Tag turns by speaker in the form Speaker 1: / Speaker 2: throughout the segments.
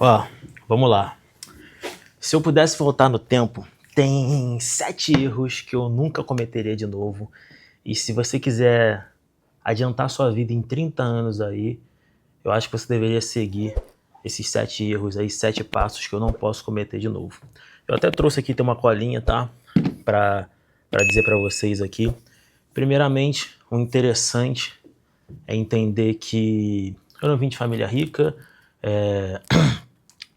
Speaker 1: Ó, vamos lá. Se eu pudesse voltar no tempo, tem 7 erros que eu nunca cometeria de novo. E se você quiser adiantar sua vida em 30 anos aí, eu acho que você deveria seguir esses 7 erros aí, 7 passos que eu não posso cometer de novo. Eu até trouxe aqui, tem uma colinha, tá? Pra dizer pra vocês aqui. Primeiramente, o interessante é entender que eu não vim de família rica,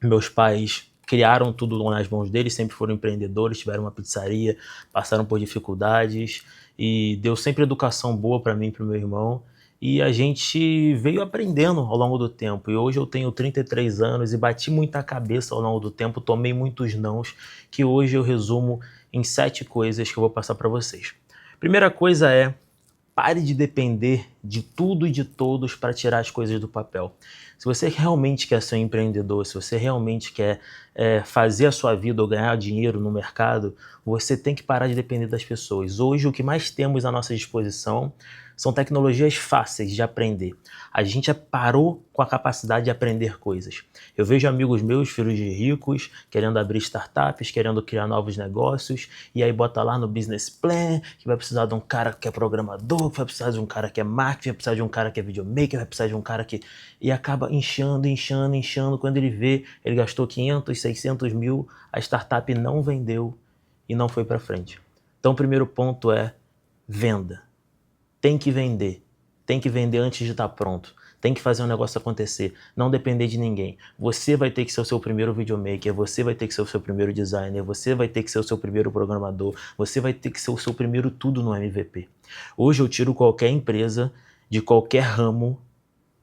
Speaker 1: meus pais criaram tudo nas mãos deles, sempre foram empreendedores, tiveram uma pizzaria, passaram por dificuldades e deu sempre educação boa para mim e para o meu irmão. E a gente veio aprendendo ao longo do tempo. E hoje eu tenho 33 anos e bati muita cabeça ao longo do tempo, tomei muitos nãos, que hoje eu resumo em 7 coisas que eu vou passar para vocês. Primeira coisa é: pare de depender de tudo e de todos para tirar as coisas do papel. Se você realmente quer ser um empreendedor, se você realmente quer fazer a sua vida ou ganhar dinheiro no mercado, você tem que parar de depender das pessoas. Hoje, o que mais temos à nossa disposição são tecnologias fáceis de aprender. A gente parou com a capacidade de aprender coisas. Eu vejo amigos meus, filhos de ricos, querendo abrir startups, querendo criar novos negócios, e aí bota lá no business plan que vai precisar de um cara que é programador, vai precisar de um cara que é marketing, vai precisar de um cara que é videomaker, vai precisar de um cara que... E acaba inchando. Quando ele vê, ele gastou 500, 600 mil, a startup não vendeu e não foi para frente. Então o primeiro ponto é: venda. Tem que vender antes de estar pronto. Tem que fazer um negócio acontecer, não depender de ninguém. Você vai ter que ser o seu primeiro videomaker, você vai ter que ser o seu primeiro designer, você vai ter que ser o seu primeiro programador, você vai ter que ser o seu primeiro tudo no MVP. Hoje eu tiro qualquer empresa, de qualquer ramo,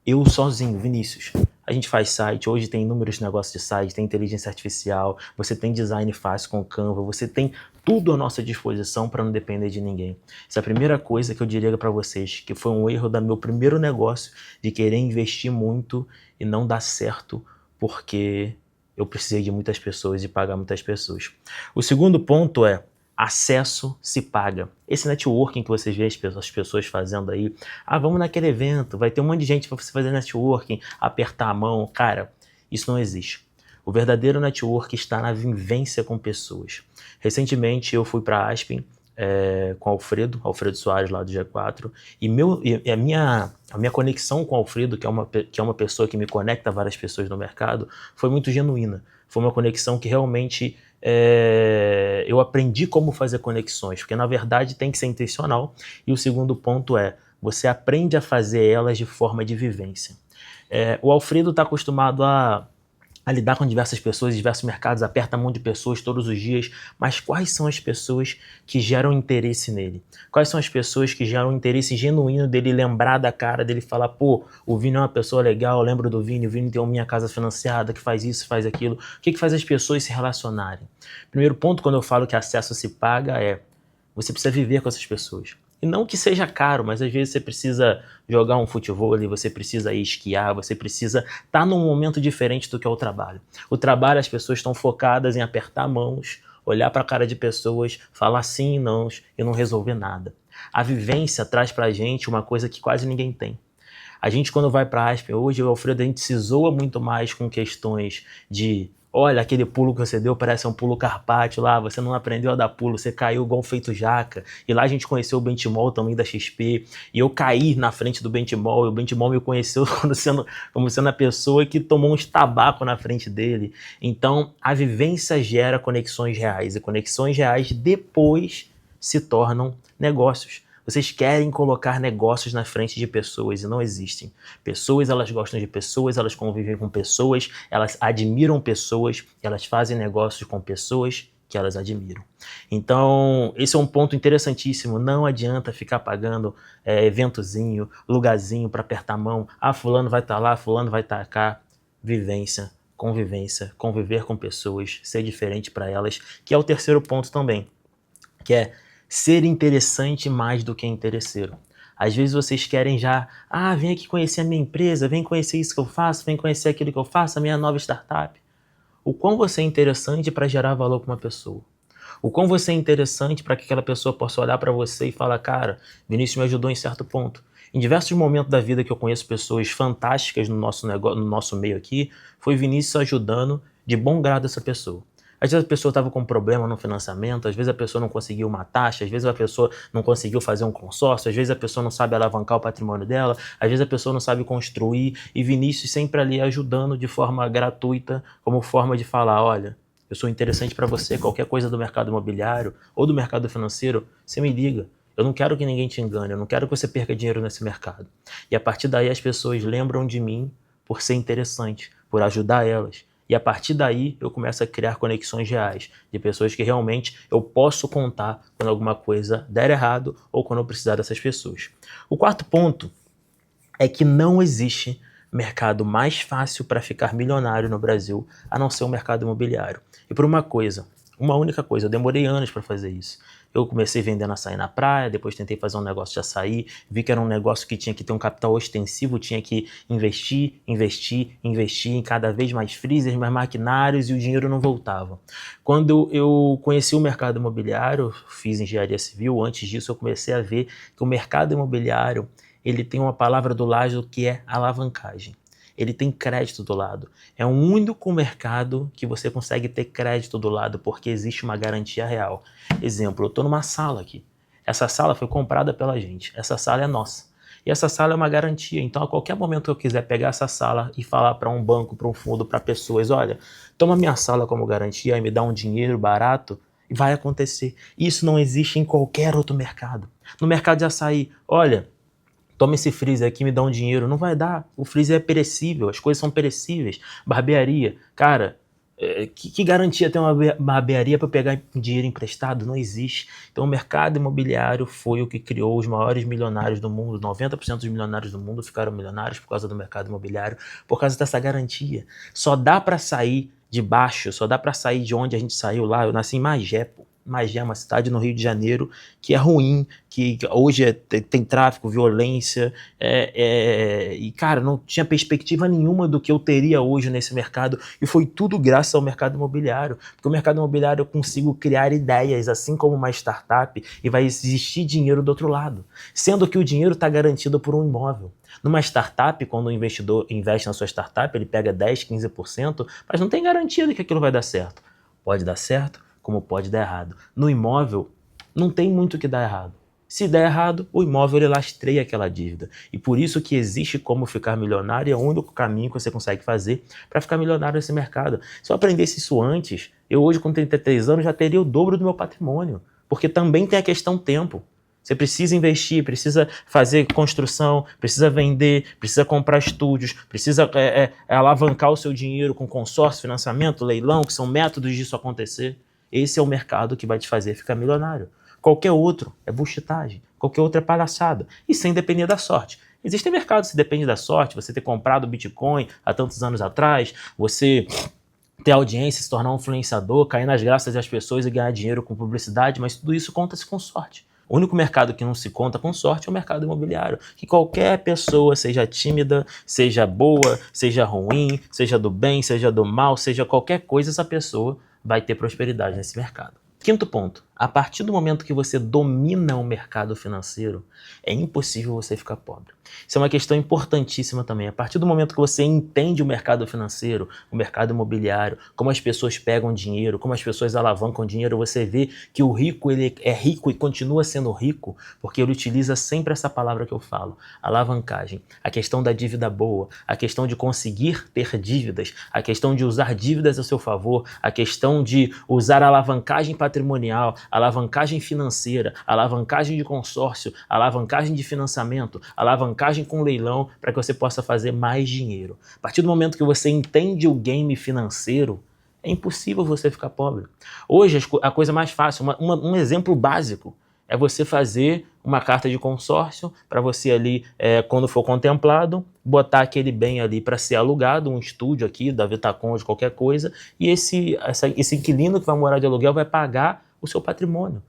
Speaker 1: eu sozinho, Vinícius. A gente faz site, hoje tem inúmeros negócios de site, tem inteligência artificial, você tem design fácil com Canva, você tem tudo à nossa disposição para não depender de ninguém. Essa é a primeira coisa que eu diria para vocês, que foi um erro do meu primeiro negócio, de querer investir muito e não dar certo, porque eu precisei de muitas pessoas e pagar muitas pessoas. O segundo ponto é: acesso se paga. Esse networking que vocês veem as pessoas fazendo aí, vamos naquele evento, vai ter um monte de gente para você fazer networking, apertar a mão. Cara, isso não existe. O verdadeiro networking está na vivência com pessoas. Recentemente eu fui para Aspen com o Alfredo Soares lá do G4, e a minha conexão com o Alfredo, que é uma pessoa que me conecta a várias pessoas no mercado, foi muito genuína. Foi uma conexão que realmente eu aprendi como fazer conexões, porque na verdade tem que ser intencional. E o segundo ponto é: você aprende a fazer elas de forma de vivência. O Alfredo está acostumado a lidar com diversas pessoas, diversos mercados, aperta a mão de pessoas todos os dias, mas quais são as pessoas que geram interesse nele? Quais são as pessoas que geram interesse genuíno dele lembrar da cara, dele falar: pô, o Vini é uma pessoa legal, eu lembro do Vini, o Vini tem uma Minha Casa Financiada, que faz isso, faz aquilo. O que faz as pessoas se relacionarem? Primeiro ponto, quando eu falo que acesso se paga, você precisa viver com essas pessoas. E não que seja caro, mas às vezes você precisa jogar um futevôlei, você precisa ir esquiar, você precisa estar num momento diferente do que é o trabalho. O trabalho, as pessoas estão focadas em apertar mãos, olhar para a cara de pessoas, falar sim e não e não resolver nada. A vivência traz pra gente uma coisa que quase ninguém tem. A gente, quando vai para Aspen, hoje, o Alfredo, a gente se zoa muito mais com questões de: olha, aquele pulo que você deu parece um pulo carpate lá, você não aprendeu a dar pulo, você caiu igual feito jaca. E lá a gente conheceu o Benchimol também da XP, e eu caí na frente do Benchimol, e o Benchimol me conheceu como sendo a pessoa que tomou uns tabaco na frente dele. Então, a vivência gera conexões reais, e conexões reais depois se tornam negócios. Vocês querem colocar negócios na frente de pessoas e não existem. Pessoas, elas gostam de pessoas, elas convivem com pessoas, elas admiram pessoas, elas fazem negócios com pessoas que elas admiram. Então, esse é um ponto interessantíssimo. Não adianta ficar pagando eventozinho, lugarzinho para apertar a mão. Fulano vai estar lá, fulano vai estar cá. Vivência, convivência, conviver com pessoas, ser diferente para elas, que é o terceiro ponto também, que é ser interessante mais do que interesseiro. Às vezes vocês querem já: vem aqui conhecer a minha empresa, vem conhecer isso que eu faço, vem conhecer aquilo que eu faço, a minha nova startup. O quão você é interessante para gerar valor para uma pessoa. O quão você é interessante para que aquela pessoa possa olhar para você e falar: cara, Vinícius me ajudou em certo ponto. Em diversos momentos da vida que eu conheço pessoas fantásticas no nosso negócio, no nosso meio aqui, foi Vinícius ajudando de bom grado essa pessoa. Às vezes a pessoa estava com problema no financiamento, às vezes a pessoa não conseguiu uma taxa, às vezes a pessoa não conseguiu fazer um consórcio, às vezes a pessoa não sabe alavancar o patrimônio dela, às vezes a pessoa não sabe construir, e Vinícius sempre ali ajudando de forma gratuita, como forma de falar, olha, eu sou interessante para você, qualquer coisa do mercado imobiliário ou do mercado financeiro, você me liga. Eu não quero que ninguém te engane, eu não quero que você perca dinheiro nesse mercado. E a partir daí as pessoas lembram de mim por ser interessante, por ajudar elas. E a partir daí eu começo a criar conexões reais, de pessoas que realmente eu posso contar quando alguma coisa der errado ou quando eu precisar dessas pessoas. O quarto ponto é que não existe mercado mais fácil para ficar milionário no Brasil, a não ser o mercado imobiliário. E por uma única coisa, eu demorei anos para fazer isso. Eu comecei vendendo açaí na praia, depois tentei fazer um negócio de açaí, vi que era um negócio que tinha que ter um capital ostensivo, tinha que investir em cada vez mais freezers, mais maquinários e o dinheiro não voltava. Quando eu conheci o mercado imobiliário, fiz engenharia civil, antes disso eu comecei a ver que o mercado imobiliário ele tem uma palavra do lado que é alavancagem. Ele tem crédito do lado. É o único mercado que você consegue ter crédito do lado porque existe uma garantia real. Exemplo, eu estou numa sala aqui. Essa sala foi comprada pela gente. Essa sala é nossa. E essa sala é uma garantia. Então, a qualquer momento que eu quiser pegar essa sala e falar para um banco, para um fundo, para pessoas, olha, toma minha sala como garantia e me dá um dinheiro barato, vai acontecer. Isso não existe em qualquer outro mercado. No mercado de açaí, olha, toma esse freezer aqui, me dá um dinheiro. Não vai dar. O freezer é perecível, as coisas são perecíveis. Barbearia, cara, que garantia tem uma barbearia para pegar dinheiro emprestado? Não existe. Então o mercado imobiliário foi o que criou os maiores milionários do mundo. 90% dos milionários do mundo ficaram milionários por causa do mercado imobiliário, por causa dessa garantia. Só dá para sair de baixo, só dá para sair de onde a gente saiu lá. Eu nasci em Magé, pô. Magé é uma cidade no Rio de Janeiro que é ruim, que hoje tem tráfico, violência, e cara, não tinha perspectiva nenhuma do que eu teria hoje nesse mercado, e foi tudo graças ao mercado imobiliário, porque o mercado imobiliário eu consigo criar ideias, assim como uma startup, e vai existir dinheiro do outro lado, sendo que o dinheiro está garantido por um imóvel. Numa startup, quando o investidor investe na sua startup, ele pega 10, 15%, mas não tem garantia de que aquilo vai dar certo. Pode dar certo, como pode dar errado. No imóvel, não tem muito o que dar errado. Se der errado, o imóvel ele lastreia aquela dívida. E por isso que existe como ficar milionário, e é o único caminho que você consegue fazer para ficar milionário nesse mercado. Se eu aprendesse isso antes, eu hoje com 33 anos já teria o dobro do meu patrimônio. Porque também tem a questão tempo. Você precisa investir, precisa fazer construção, precisa vender, precisa comprar estúdios, precisa alavancar o seu dinheiro com consórcio, financiamento, leilão, que são métodos disso acontecer. Esse é o mercado que vai te fazer ficar milionário. Qualquer outro é buchitagem, qualquer outro é palhaçada, e sem depender da sorte. Existem mercados que dependem da sorte, você ter comprado Bitcoin há tantos anos atrás, você ter audiência, se tornar um influenciador, cair nas graças das pessoas e ganhar dinheiro com publicidade, mas tudo isso conta-se com sorte. O único mercado que não se conta com sorte é o mercado imobiliário, que qualquer pessoa, seja tímida, seja boa, seja ruim, seja do bem, seja do mal, seja qualquer coisa, essa pessoa vai ter prosperidade nesse mercado. Quinto ponto, a partir do momento que você domina o mercado financeiro, é impossível você ficar pobre. Isso é uma questão importantíssima também. A partir do momento que você entende o mercado financeiro, o mercado imobiliário, como as pessoas pegam dinheiro, como as pessoas alavancam dinheiro, você vê que o rico ele é rico e continua sendo rico, porque ele utiliza sempre essa palavra que eu falo, alavancagem. A questão da dívida boa, a questão de conseguir ter dívidas, a questão de usar dívidas a seu favor, a questão de usar alavancagem patrimonial, alavancagem financeira, alavancagem de consórcio, alavancagem de financiamento, alavancagem com leilão para que você possa fazer mais dinheiro. A partir do momento que você entende o game financeiro, é impossível você ficar pobre. Hoje a coisa mais fácil, um exemplo básico, é você fazer uma carta de consórcio para você ali, quando for contemplado, botar aquele bem ali para ser alugado, um estúdio aqui da Vitacom, de qualquer coisa, e esse inquilino que vai morar de aluguel vai pagar o seu patrimônio.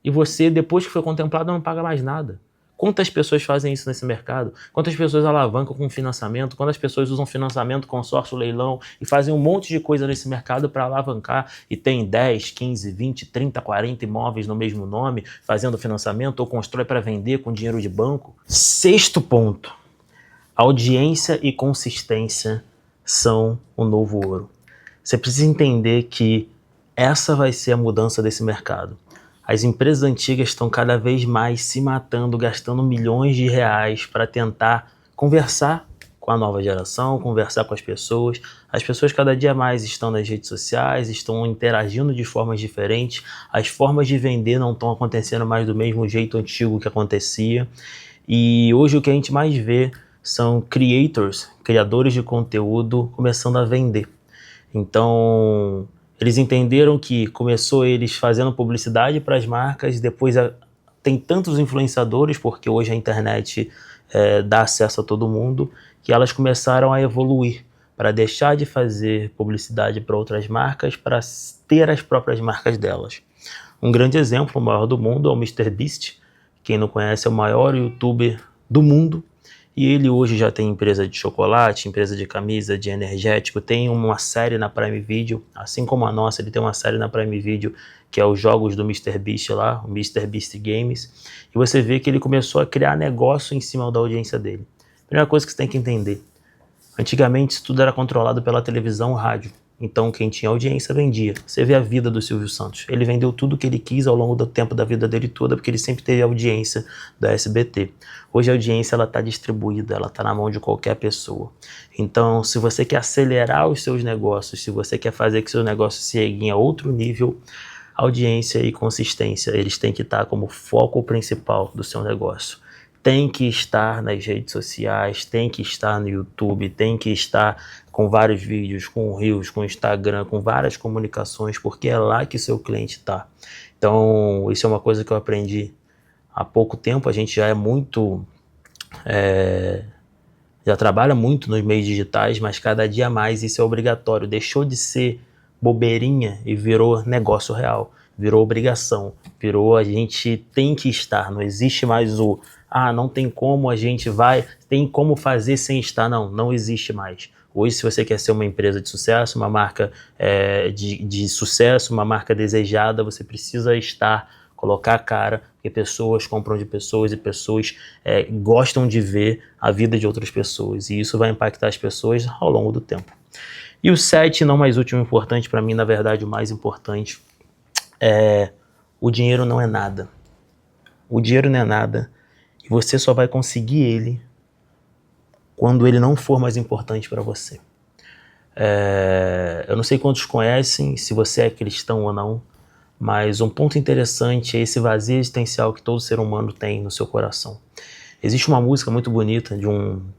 Speaker 1: E você, depois que foi contemplado, não paga mais nada. Quantas pessoas fazem isso nesse mercado? Quantas pessoas alavancam com financiamento? Quantas pessoas usam financiamento, consórcio, leilão e fazem um monte de coisa nesse mercado para alavancar e tem 10, 15, 20, 30, 40 imóveis no mesmo nome fazendo financiamento ou constrói para vender com dinheiro de banco? Sexto ponto. Audiência e consistência são o novo ouro. Você precisa entender que essa vai ser a mudança desse mercado. As empresas antigas estão cada vez mais se matando, gastando milhões de reais para tentar conversar com a nova geração, conversar com as pessoas. As pessoas cada dia mais estão nas redes sociais, estão interagindo de formas diferentes. As formas de vender não estão acontecendo mais do mesmo jeito antigo que acontecia. E hoje o que a gente mais vê são creators, criadores de conteúdo, começando a vender. Então, eles entenderam que começou eles fazendo publicidade para as marcas, depois tem tantos influenciadores, porque hoje a internet dá acesso a todo mundo, que elas começaram a evoluir para deixar de fazer publicidade para outras marcas, para ter as próprias marcas delas. Um grande exemplo, o maior do mundo, é o MrBeast. Quem não conhece, é o maior youtuber do mundo. E ele hoje já tem empresa de chocolate, empresa de camisa, de energético, tem uma série na Prime Video, assim como a nossa, ele tem uma série na Prime Video, que é os jogos do MrBeast lá, o MrBeast Games, e você vê que ele começou a criar negócio em cima da audiência dele. Primeira coisa que você tem que entender, antigamente isso tudo era controlado pela televisão, rádio. Então quem tinha audiência vendia. Você vê a vida do Silvio Santos. Ele vendeu tudo que ele quis ao longo do tempo da vida dele toda, porque ele sempre teve audiência da SBT. Hoje a audiência está distribuída, ela está na mão de qualquer pessoa. Então, se você quer acelerar os seus negócios, se você quer fazer que seu negócio chegue a outro nível, audiência e consistência, eles têm que estar como foco principal do seu negócio. Tem que estar nas redes sociais, tem que estar no YouTube, tem que estar com vários vídeos, com Reels, com Instagram, com várias comunicações, porque é lá que seu cliente está. Então, isso é uma coisa que eu aprendi há pouco tempo. A gente já é muito... já trabalha muito nos meios digitais, mas cada dia mais isso é obrigatório. Deixou de ser bobeirinha e virou negócio real, virou obrigação, virou a gente tem que estar, não existe mais o não tem como a gente tem como fazer sem estar, não existe mais. Hoje, se você quer ser uma empresa de sucesso, uma marca de sucesso, uma marca desejada, você precisa estar, colocar a cara, porque pessoas compram de pessoas e pessoas gostam de ver a vida de outras pessoas, e isso vai impactar as pessoas ao longo do tempo. E o 7, não mais último importante, para mim, na verdade, o mais importante, o dinheiro não é nada. O dinheiro não é nada, e você só vai conseguir ele quando ele não for mais importante para você. Eu não sei quantos conhecem, se você é cristão ou não, mas um ponto interessante é esse vazio existencial que todo ser humano tem no seu coração. Existe uma música muito bonita de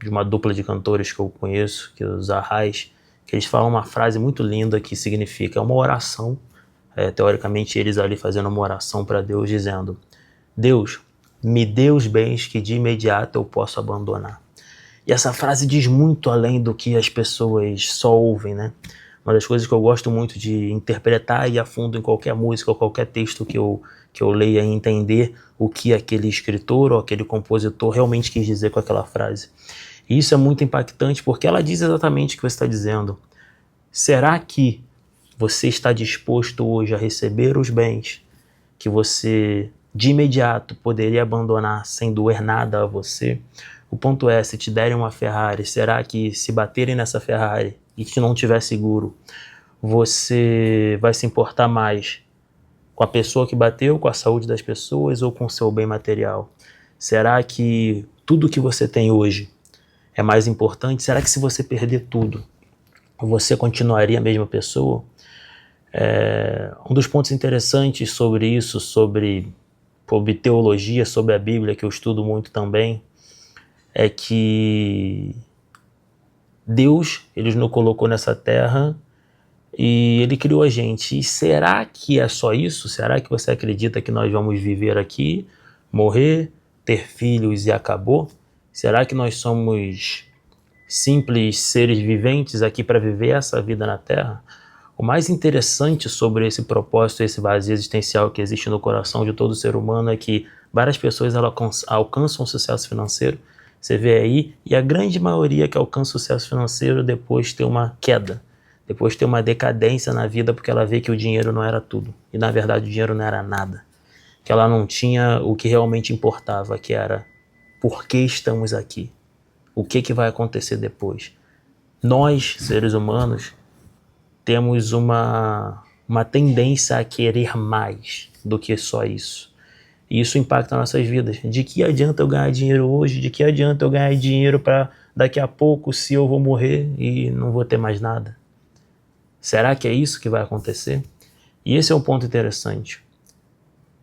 Speaker 1: uma dupla de cantores que eu conheço, que é os Arrais, que eles falam uma frase muito linda que significa uma oração, teoricamente eles ali fazendo uma oração para Deus, dizendo: Deus, me dê os bens que de imediato eu posso abandonar. E essa frase diz muito além do que as pessoas só ouvem, né? Uma das coisas que eu gosto muito de interpretar e a fundo em qualquer música ou qualquer texto que eu leia e entender o que aquele escritor ou aquele compositor realmente quis dizer com aquela frase. E isso é muito impactante porque ela diz exatamente o que você está dizendo. Será que você está disposto hoje a receber os bens que você de imediato poderia abandonar sem doer nada a você? O ponto é, se te derem uma Ferrari, será que se baterem nessa Ferrari e que não tiver seguro, você vai se importar mais com a pessoa que bateu, com a saúde das pessoas ou com o seu bem material? Será que tudo que você tem hoje é mais importante? Será que se você perder tudo, você continuaria a mesma pessoa? Um dos pontos interessantes sobre isso, sobre teologia, sobre a Bíblia, que eu estudo muito também, é que Deus, Ele nos colocou nessa terra e Ele criou a gente. E será que é só isso? Será que você acredita que nós vamos viver aqui, morrer, ter filhos e acabou? Será que nós somos simples seres viventes aqui para viver essa vida na terra? O mais interessante sobre esse propósito, esse vazio existencial que existe no coração de todo ser humano é que várias pessoas alcançam sucesso financeiro, você vê aí, e a grande maioria que alcança sucesso financeiro depois tem uma queda, depois tem uma decadência na vida porque ela vê que o dinheiro não era tudo, e na verdade o dinheiro não era nada, que ela não tinha o que realmente importava, que era por que estamos aqui, o que vai acontecer depois. Nós, seres humanos, temos uma tendência a querer mais do que só isso. E isso impacta nossas vidas. De que adianta eu ganhar dinheiro hoje? De que adianta eu ganhar dinheiro para daqui a pouco, se eu vou morrer e não vou ter mais nada? Será que é isso que vai acontecer? E esse é um ponto interessante.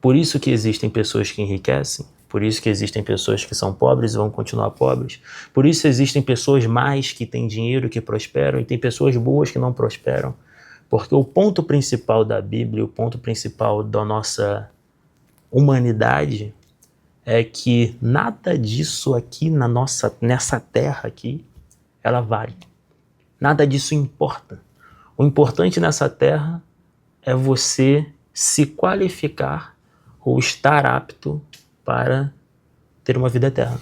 Speaker 1: Por isso que existem pessoas que enriquecem, por isso que existem pessoas que são pobres e vão continuar pobres, por isso existem pessoas mais que têm dinheiro, que prosperam, e tem pessoas boas que não prosperam, porque o ponto principal da Bíblia, o ponto principal da nossa humanidade é que nada disso aqui nessa terra aqui, ela vale. Nada disso importa. O importante nessa terra é você se qualificar ou estar apto para ter uma vida eterna.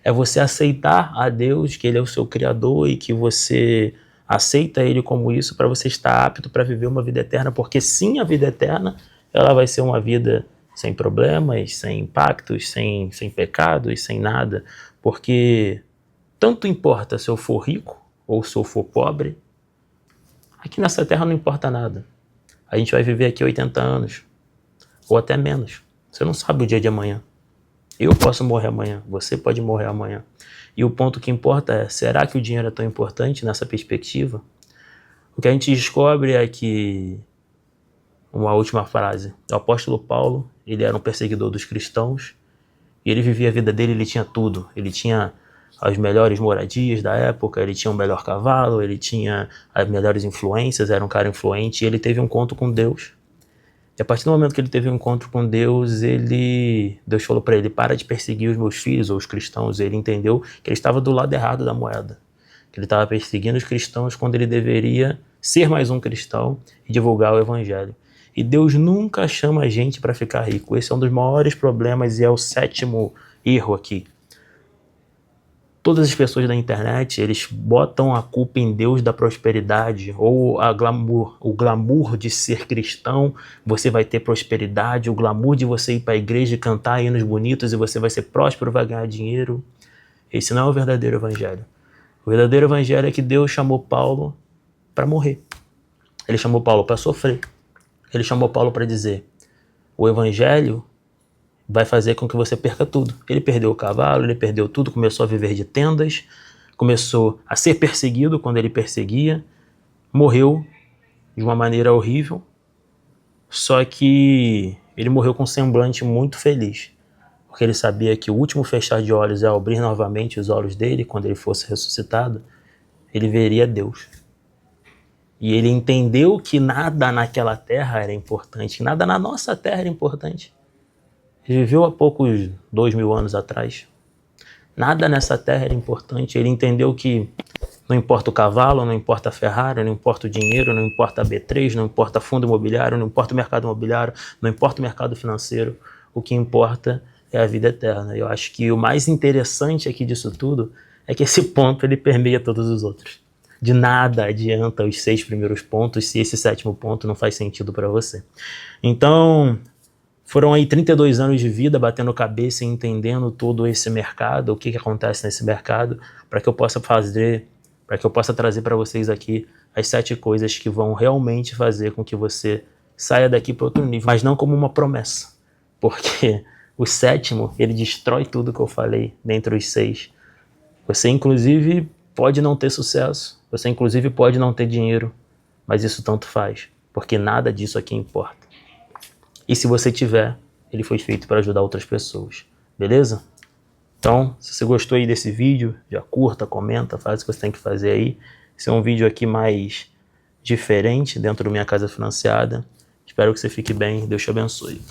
Speaker 1: É você aceitar a Deus, que Ele é o seu Criador e que você aceita Ele como isso para você estar apto para viver uma vida eterna, porque sim, a vida eterna ela vai ser uma vida sem problemas, sem impactos, sem pecados, sem nada, porque tanto importa se eu for rico ou se eu for pobre, aqui nessa terra não importa nada. A gente vai viver aqui 80 anos, ou até menos. Você não sabe o dia de amanhã. Eu posso morrer amanhã, você pode morrer amanhã. E o ponto que importa é, será que o dinheiro é tão importante nessa perspectiva? O que a gente descobre é que, uma última frase, o apóstolo Paulo, ele era um perseguidor dos cristãos, e ele vivia a vida dele, ele tinha tudo. Ele tinha as melhores moradias da época, ele tinha o melhor cavalo, ele tinha as melhores influências, era um cara influente, e ele teve um encontro com Deus. E a partir do momento que ele teve um encontro com Deus, Deus falou para ele, para de perseguir os meus filhos ou os cristãos. Ele entendeu que ele estava do lado errado da moeda, que ele estava perseguindo os cristãos quando ele deveria ser mais um cristão e divulgar o evangelho. E Deus nunca chama a gente para ficar rico. Esse é um dos maiores problemas e é o 7º erro aqui. Todas as pessoas da internet, eles botam a culpa em Deus da prosperidade, ou o glamour de ser cristão, você vai ter prosperidade, o glamour de você ir para a igreja e cantar hinos bonitos e você vai ser próspero, vai ganhar dinheiro. Esse não é o verdadeiro evangelho. O verdadeiro evangelho é que Deus chamou Paulo para morrer. Ele chamou Paulo para sofrer. Ele chamou Paulo para dizer, o evangelho vai fazer com que você perca tudo. Ele perdeu o cavalo, ele perdeu tudo, começou a viver de tendas, começou a ser perseguido quando ele perseguia, morreu de uma maneira horrível, só que ele morreu com um semblante muito feliz, porque ele sabia que o último fechar de olhos é abrir novamente os olhos dele, quando ele fosse ressuscitado, ele veria Deus. E ele entendeu que nada naquela terra era importante, nada na nossa terra era importante. Ele viveu há poucos 2000 anos atrás. Nada nessa terra era importante. Ele entendeu que não importa o cavalo, não importa a Ferrari, não importa o dinheiro, não importa a B3, não importa fundo imobiliário, não importa o mercado imobiliário, não importa o mercado financeiro. O que importa é a vida eterna. Eu acho que o mais interessante aqui disso tudo é que esse ponto ele permeia todos os outros. De nada adianta os 6 primeiros pontos se esse 7º ponto não faz sentido para você. Então, foram aí 32 anos de vida batendo cabeça e entendendo todo esse mercado, o que acontece nesse mercado, para que eu possa trazer para vocês aqui as 7 coisas que vão realmente fazer com que você saia daqui para outro nível, mas não como uma promessa, porque o 7º, ele destrói tudo que eu falei dentre os 6. Você, inclusive, pode não ter sucesso, você, inclusive, pode não ter dinheiro, mas isso tanto faz, porque nada disso aqui importa. E se você tiver, ele foi feito para ajudar outras pessoas, beleza? Então, se você gostou aí desse vídeo, já curta, comenta, faz o que você tem que fazer aí. Esse é um vídeo aqui mais diferente dentro da Minha Casa Financiada. Espero que você fique bem, Deus te abençoe.